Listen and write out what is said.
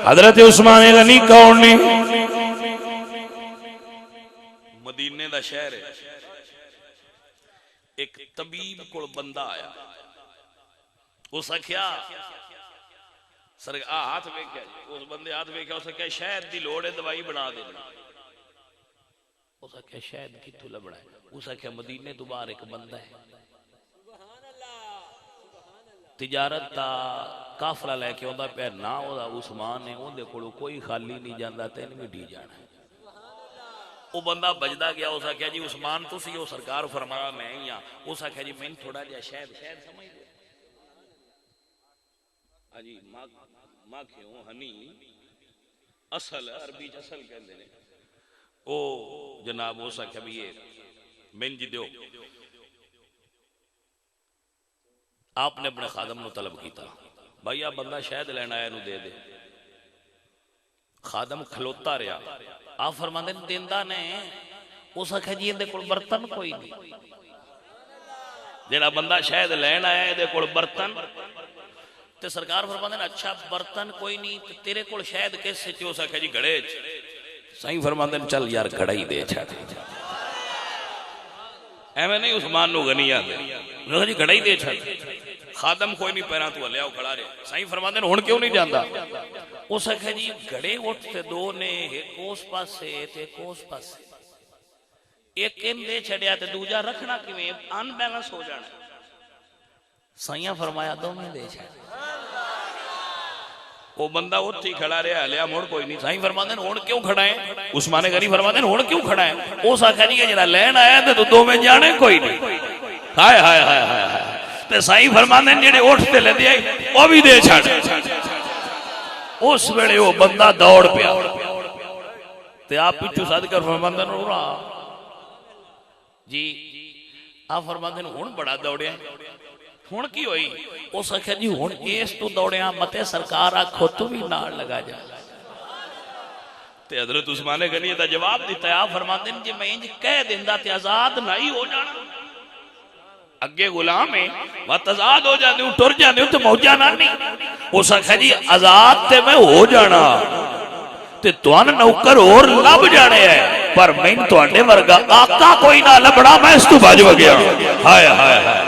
حضرت عثمان غنی کون نے؟ مدینے دا شہر ہے، ایک طبیب کو بندہ آیا، اس آکھیا سر ہاتھ ویکھیا، اس بندے ہاتھ ویکھیا، اس آکھیا شہد دی لوڑ ہے دوائی بنا دینا، اس آکھیا شہد کتھوں لبنا ہے؟ اس آکھیا مدینے تو باہر ایک بندہ ہے تجارت دا کافلہ لے کے اوندا پہ نہ اودا عثمان ہے، اون دے کولو کوئی خالی نہیں جاندا، تین بھی ڈی جانا ہے۔ وہ بندہ بجدا گیا، اس آکھیا جی عثمان تسی ہو؟ سرکار فرمایا میں ہی ہاں۔ اس آکھیا جی میں تھوڑا جہا شہد سمجھ دے جی ماں کیوں ہنی اصل عربی اصل کہندے نے، او جناب اس آکھیا بھی یہ من جی دیو۔ آپ نے اپنے خادم نو طلب کیتا، بھائی آپ بندہ شہد لینا ہے نو دے دے۔ خادم کھلوتا رہا، آپ فرماندے دیندہ نے، اس آکھیا جی اندے کول برتن کوئی نہیں، جیڑا بندہ شہد لینا ہے دے کول برتن، تے سرکار فرماندے نے اچھا برتن کوئی نہیں تے تیرے کول شہد کس سے؟ اس آکھیا جی گھڑے چ۔ سائیں فرماندے نے چل یار گھڑا ہی دے چھا، ایویں نہیں عثمان نو غنی آدھے جی گھڑا ہی دے چھا۔ خادم کوئی نہیں پیرا تو لیا کھڑا رہے، سائیں فرماندے نے ہن کیوں نہیں جاندا؟ اس آکھیا جی گھڑے اٹھتے دو نے، ایک اس پاسے تے ایک اس پاسے، ایک ان دے چھڑیا تے دوجا رکھنا کیویں ان بیلنس ہو جانا۔ سائیاں فرمایا دو میں دے چھڑ، وہ بندہ اٹھ ہی کھڑا رہا، لیا مڑ کوئی نہیں۔ سائیں فرماندے نے ہن کیوں کھڑا ہے؟ عثمان غنی فرماندے نے ہن کیوں کھڑا ہے؟ اس آکھیا جی جڑا لین آیا تے تو دو میں جانے کوئی نہیں۔ ہائے ہائے ہائے ہائے، تے سائیں فرماندے نے جڑے اٹھ تے لے دے او بھی دے چھڑ۔ اس ویلے وہ بندہ دوڑ پیا تے آپ پیچھے سد کر فرماندے نے اڑا جی، آپ فرماندے نے ہن بڑا دوڑیا، ہن کی ہوئی؟ اس آکھیا جی ہن اس تو دوڑیا متے سرکار آکھو تو بھی نال لگا جا۔ تے حضرت عثمان غنی دا جواب دیتا ہے، آپ فرماندے نے جی میں انج کہہ دیندا تے آزاد نہیں ہو جانا، اگے غلام ہے وقت آزاد ہو جاندے ہوں ٹر جاندے ہوں تو موجہ نہ نہیں۔ اس آکھیا جی آزاد تے میں ہو جانا تے توان نوکر اور لب جانے ہے، پر میں تو آنے ورگا آقا کوئی نہ لبڑا، میں اس تو بھاج گیا۔ ہائے ہائے ہائے،